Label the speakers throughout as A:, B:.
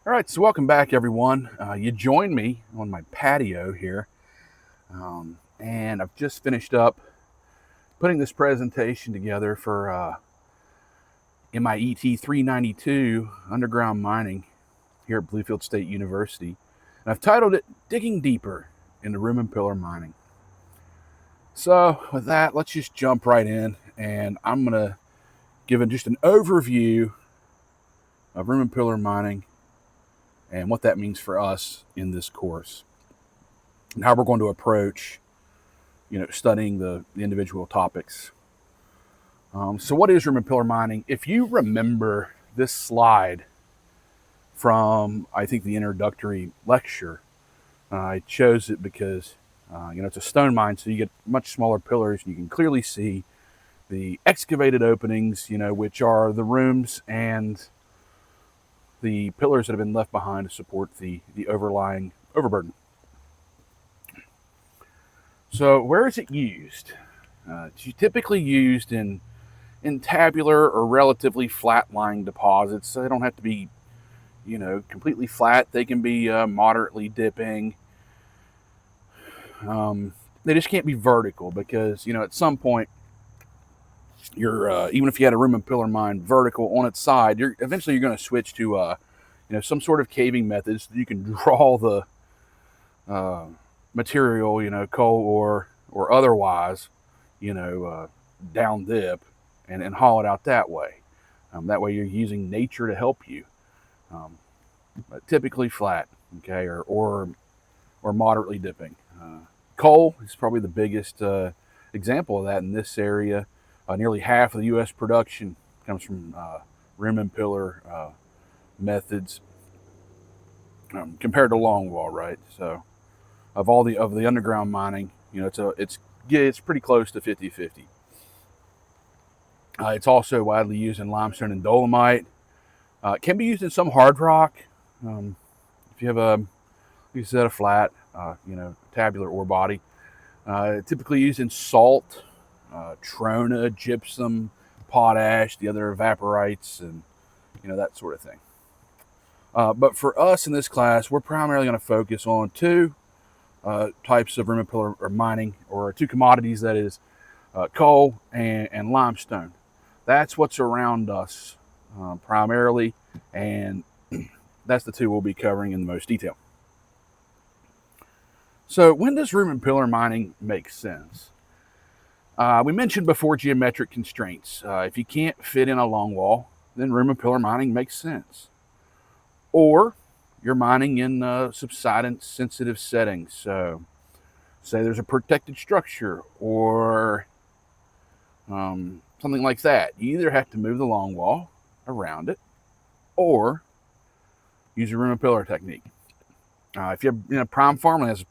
A: All right, so welcome back, everyone. You joined me on my patio here, and I've just finished up putting this presentation together for MIET 392 underground mining here at Bluefield State University. And I've titled it Digging Deeper into Room and Pillar Mining. So with that, let's just jump right in, and I'm going to give just an overview of room and pillar mining and what that means for us in this course, and how we're going to approach, studying the individual topics. So what is room and pillar mining? If you remember this slide from, I think, the introductory lecture, I chose it because, it's a stone mine, so you get much smaller pillars, and you can clearly see the excavated openings, which are the rooms and the pillars that have been left behind to support the overlying overburden. So where is it used? It's typically used in tabular or relatively flat-lying deposits. So they don't have to be, completely flat. They can be moderately dipping. They just can't be vertical because, at some point, you're even if you had a room and pillar mine vertical on its side, you're going to switch to some sort of caving method so you can draw the material, coal or otherwise, down dip and haul it out that way. That way you're using nature to help you. But typically flat, okay, or moderately dipping. Coal is probably the biggest example of that in this area. Nearly half of the U.S. production comes from room and pillar methods compared to longwall, right? So, of the underground mining, it's pretty close to 50-50. It's also widely used in limestone and dolomite. It can be used in some hard rock. If you have a flat, tabular ore body, typically used in salt, trona, gypsum, potash, the other evaporites, and that sort of thing. But for us in this class, we're primarily going to focus on two types of room and pillar mining, or two commodities, that is coal and limestone. That's what's around us primarily, and that's the two we'll be covering in the most detail. So when does room and pillar mining make sense? We mentioned before geometric constraints. If you can't fit in a longwall, then room and pillar mining makes sense. Or you're mining in subsidence sensitive settings. So say there's a protected structure or something like that. You either have to move the longwall around it or use a room and pillar technique. If you have prime farmland, as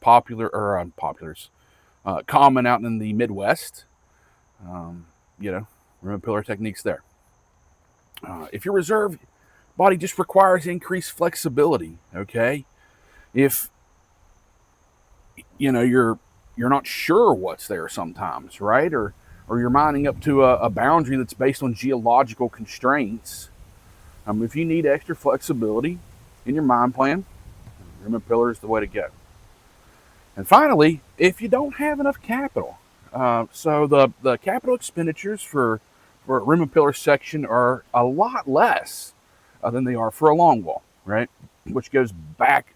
A: common out in the Midwest, room and pillar techniques there. If your reserve body just requires increased flexibility, okay? If you're not sure what's there sometimes, right? Or you're mining up to a boundary that's based on geological constraints. If you need extra flexibility in your mine plan, room and pillar is the way to go. And finally, if you don't have enough capital, so the capital expenditures for a room and pillar section are a lot less than they are for a longwall, right? Which goes back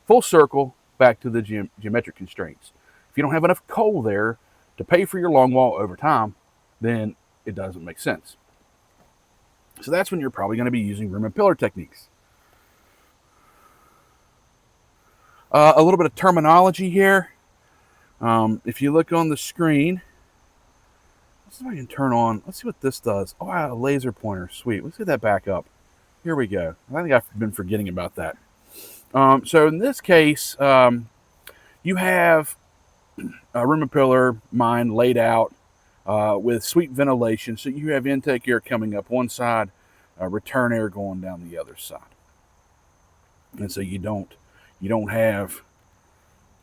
A: full circle back to the geometric constraints. If you don't have enough coal there to pay for your longwall over time, then it doesn't make sense. So that's when you're probably going to be using room and pillar techniques. A little bit of terminology here. If you look on the screen, let's see if I can turn on. Let's see what this does. Oh, wow, a laser pointer. Sweet. Let's get that back up. Here we go. I think I've been forgetting about that. So in this case, you have a room and pillar mine laid out with sweep ventilation. So you have intake air coming up one side, return air going down the other side. And so you don't have,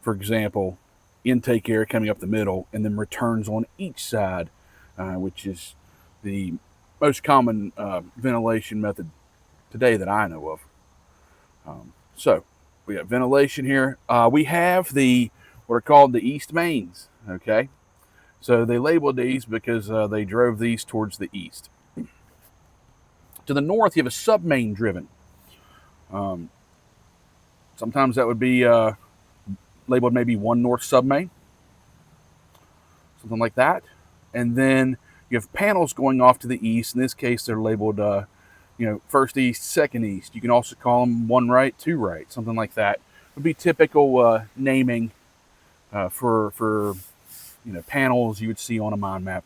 A: for example, intake air coming up the middle and then returns on each side, which is the most common ventilation method today that I know of. So we got ventilation here. We have what are called the east mains. Okay, so they labeled these because they drove these towards the east. To the north, you have a sub-main driven. Sometimes that would be labeled maybe one north sub-main, something like that. And then you have panels going off to the east. In this case, they're labeled, first east, second east. You can also call them one right, two right, something like that. It would be typical naming for panels you would see on a mine map.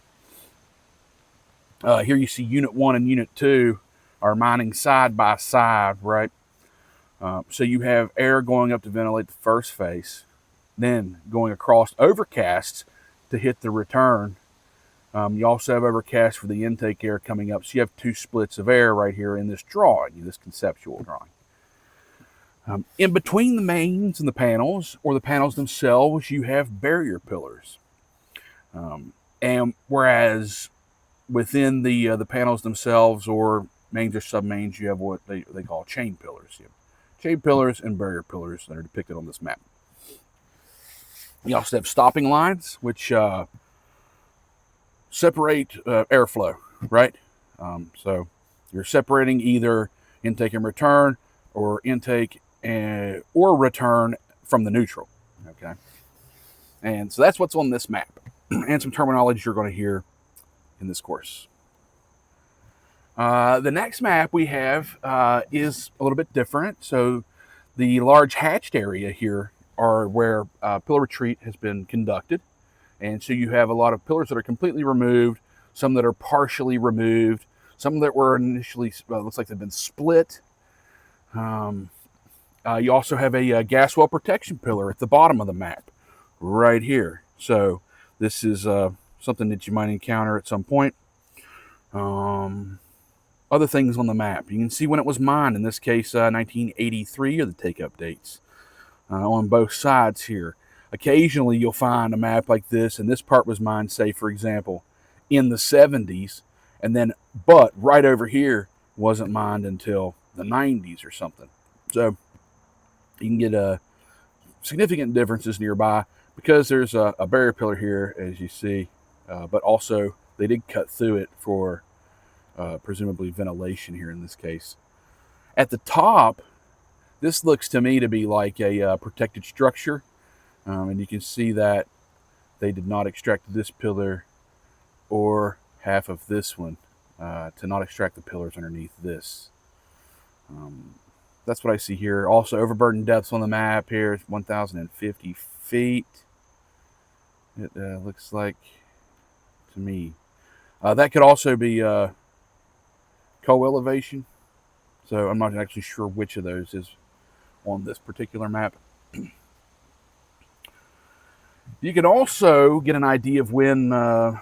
A: Here you see Unit 1 and Unit 2 are mining side by side, right? So you have air going up to ventilate the first face, then going across overcasts to hit the return. You also have overcast for the intake air coming up. So you have two splits of air right here in this drawing, this conceptual drawing. In between the mains and the panels, or the panels themselves, you have barrier pillars. And whereas within the panels themselves, or mains or sub-mains, you have what they call chain pillars. You have chain pillars and barrier pillars that are depicted on this map. You also have stopping lines, which separate airflow, right? So you're separating either intake and return, or intake or return from the neutral, okay? And so that's what's on this map, and some terminology you're going to hear in this course. The next map we have is a little bit different. So the large hatched area here are where pillar retreat has been conducted. And so you have a lot of pillars that are completely removed, some that are partially removed, some that were initially, looks like they've been split. You also have a gas well protection pillar at the bottom of the map, right here. So this is something that you might encounter at some point. Other things on the map. You can see when it was mined. In this case, 1983 are the take-up dates on both sides here. Occasionally, you'll find a map like this, and this part was mined, say, for example, in the 70s, but right over here wasn't mined until the 90s or something. So you can get significant differences nearby because there's a barrier pillar here, as you see, but also they did cut through it for presumably ventilation here in this case. At the top, this looks to me to be like a protected structure. And you can see that they did not extract this pillar or half of this one to not extract the pillars underneath this. That's what I see here. Also, overburden depths on the map here is 1,050 feet. It looks like to me. That could also be co-elevation. So I'm not actually sure which of those is on this particular map. You can also get an idea of when room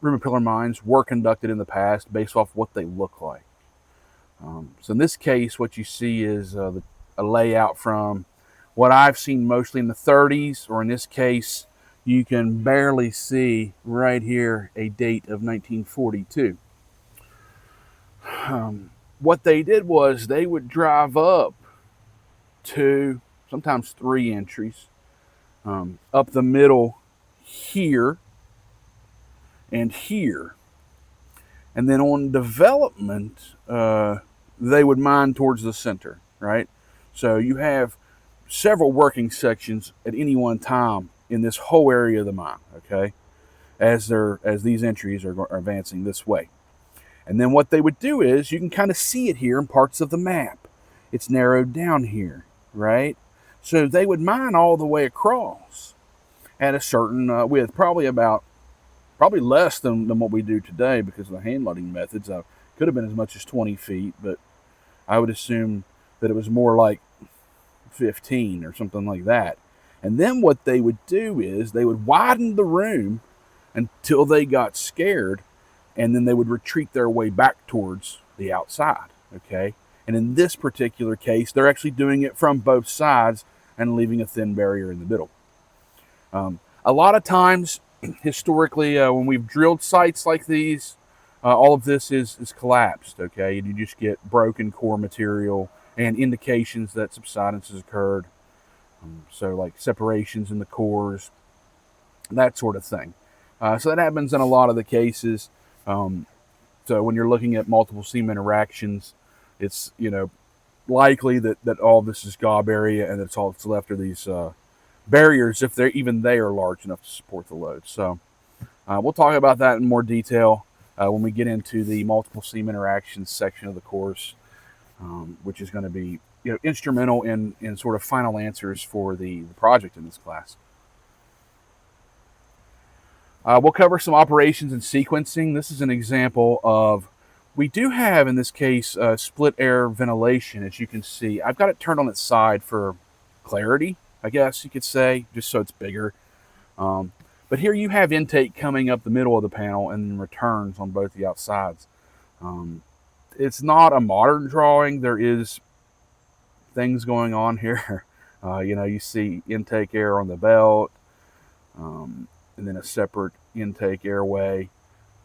A: and pillar mines were conducted in the past based off what they look like. So in this case, what you see is a layout from what I've seen mostly in the 30s, or in this case, you can barely see right here a date of 1942. What they did was they would drive up 2, sometimes 3 entries up the middle here and here. And then on development, they would mine towards the center, right? So you have several working sections at any one time in this whole area of the mine, okay? As these entries are advancing this way. And then what they would do is, you can kind of see it here in parts of the map. It's narrowed down here, right? So they would mine all the way across at a certain width, probably less than what we do today because of the hand loading methods. Could have been as much as 20 feet, but I would assume that it was more like 15 or something like that. And then what they would do is they would widen the room until they got scared, and then they would retreat their way back towards the outside, okay? And in this particular case, they're actually doing it from both sides and leaving a thin barrier in the middle. A lot of times, historically, when we've drilled sites like these, all of this is collapsed, okay? You just get broken core material and indications that subsidence has occurred. So like separations in the cores, that sort of thing. So that happens in a lot of the cases. So when you're looking at multiple seam interactions, it's likely that all this is gob area, and that's all that's left are these barriers, if they are large enough to support the load. So we'll talk about that in more detail when we get into the multiple seam interactions section of the course, which is going to be instrumental in sort of final answers for the project in this class. We'll cover some operations and sequencing. This is an example of, we do have in this case split air ventilation. As you can see, I've got it turned on its side for clarity, I guess you could say, just so it's bigger. But here you have intake coming up the middle of the panel and returns on both the outsides. It's not a modern drawing. There is things going on here. You see intake air on the belt, and then a separate intake airway.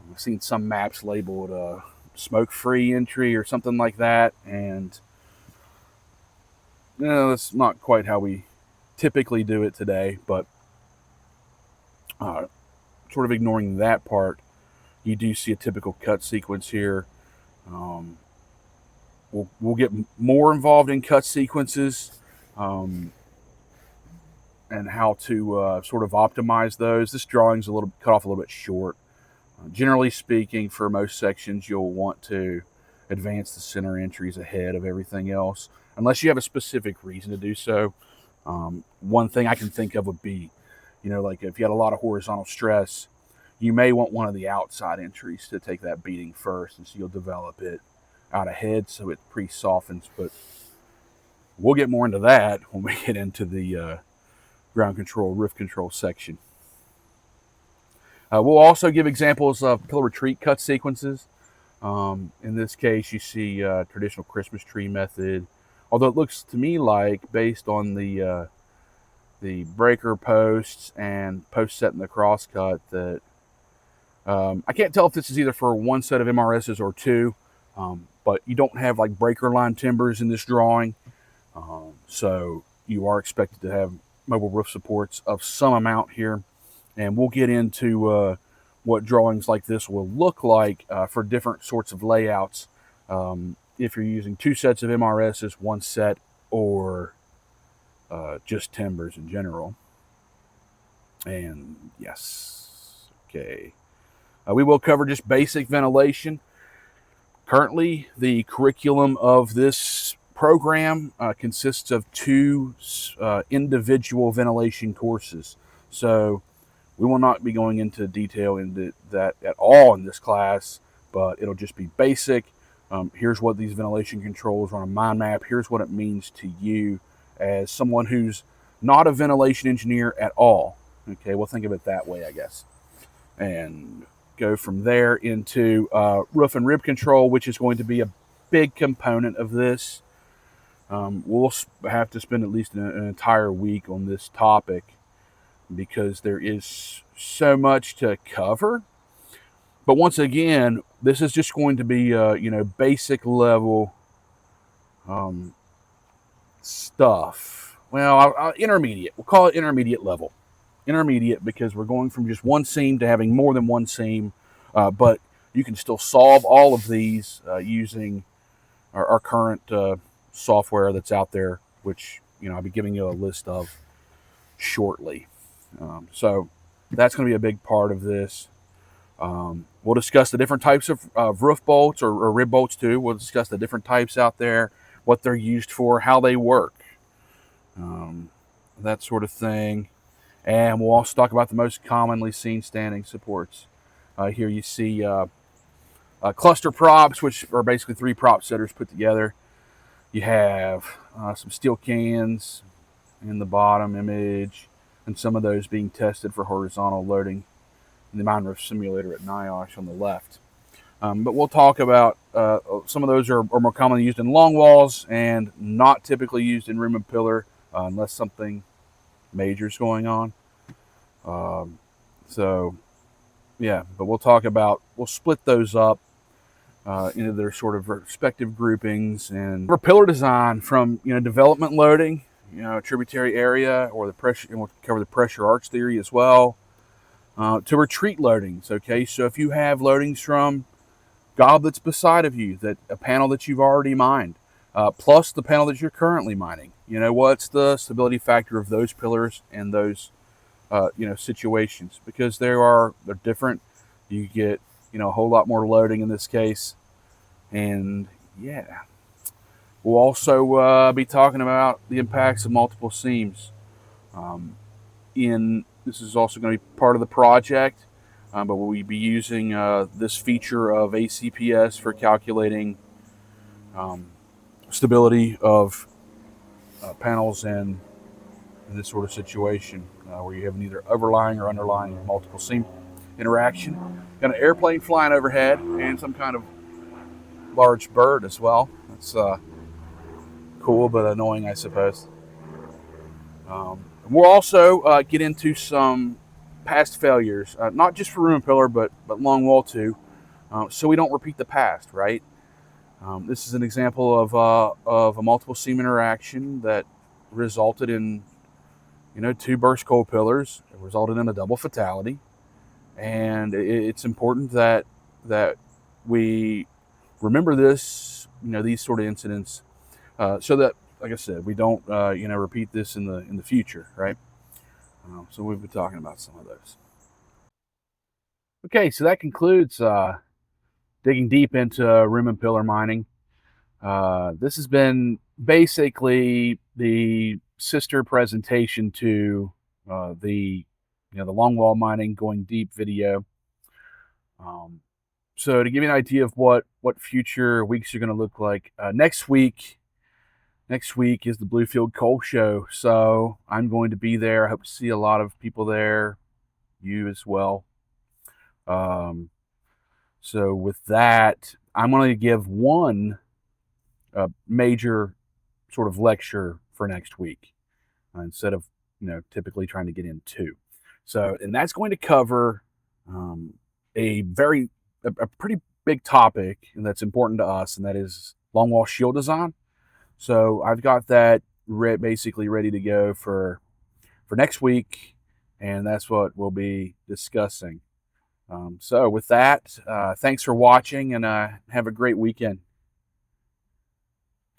A: I've seen some maps labeled smoke-free entry or something like that, and that's not quite how we typically do it today. But sort of ignoring that part, you do see a typical cut sequence here. We'll get more involved in cut sequences and how to sort of optimize those. This drawing's cut off a little bit short. Generally speaking, for most sections, you'll want to advance the center entries ahead of everything else, unless you have a specific reason to do so. One thing I can think of would be, like if you had a lot of horizontal stress, you may want one of the outside entries to take that beating first, and so you'll develop it out ahead so it pre-softens. But we'll get more into that when we get into the ground control, roof control section. We'll also give examples of pillar retreat cut sequences. In this case, you see traditional Christmas tree method, although it looks to me like, based on the breaker posts and post set in the crosscut, that I can't tell if this is either for one set of MRSs or two, but you don't have like breaker line timbers in this drawing, so you are expected to have mobile roof supports of some amount here. And we'll get into what drawings like this will look like for different sorts of layouts, if you're using two sets of MRSs, one set, or just timbers in general. And yes, okay. We will cover just basic ventilation. Currently, the curriculum of this program consists of two individual ventilation courses. So we will not be going into detail into that at all in this class, but it'll just be basic. Here's what these ventilation controls are on a mind map. Here's what it means to you as someone who's not a ventilation engineer at all. Okay, we'll think of it that way, I guess. And go from there into roof and rib control, which is going to be a big component of this. We'll have to spend at least an entire week on this topic, because there is so much to cover. But once again, this is just going to be basic level stuff. Well, intermediate. We'll call it intermediate level. Intermediate, because we're going from just one seam to having more than one seam, but you can still solve all of these using our current software that's out there, which I'll be giving you a list of shortly. So that's going to be a big part of this. We'll discuss the different types of roof bolts or rib bolts too. We'll discuss the different types out there, what they're used for, how they work, that sort of thing. And we'll also talk about the most commonly seen standing supports. Here you see cluster props, which are basically three prop setters put together. You have some steel cans in the bottom image, and some of those being tested for horizontal loading in the mine roof simulator at NIOSH on the left. But we'll talk about some of those are more commonly used in long walls and not typically used in room and pillar unless something major is going on. So yeah, but we'll split those up into their sort of respective groupings. And for pillar design, from development loading, tributary area, or the pressure, and we'll cover the pressure arch theory as well, to retreat loadings. Okay, so if you have loadings from goblets beside of you, that a panel that you've already mined, plus the panel that you're currently mining, what's the stability factor of those pillars and those situations, because they're different. You get a whole lot more loading in this case. And yeah, we'll also be talking about the impacts of multiple seams. This is also going to be part of the project, but we'll be using this feature of ACPS for calculating stability of panels in this sort of situation, where you have an either overlying or underlying multiple seam interaction. Got an airplane flying overhead and some kind of large bird as well. That's cool but annoying, I suppose. We'll also get into some past failures, not just for room and pillar, but long wall too, so we don't repeat the past, right? This is an example of a multiple seam interaction that resulted in 2 burst cold pillars. It resulted in a double fatality, and it's important that we remember this, these sort of incidents, so that, like I said, we don't repeat this in the future, right? So we've been talking about some of those. Okay, so that concludes digging deep into room and pillar mining. This has been basically the sister presentation to the longwall mining going deep video. So to give you an idea of what future weeks are going to look like, next week is the Bluefield Coal Show. So I'm going to be there. I hope to see a lot of people there, you as well. So with that, I'm going to give one major sort of lecture for next week, instead of typically trying to get in 2. So, and that's going to cover a pretty big topic, and that's important to us, and that is longwall shield design. So I've got that basically ready to go for next week, and that's what we'll be discussing. So with that, thanks for watching, and have a great weekend.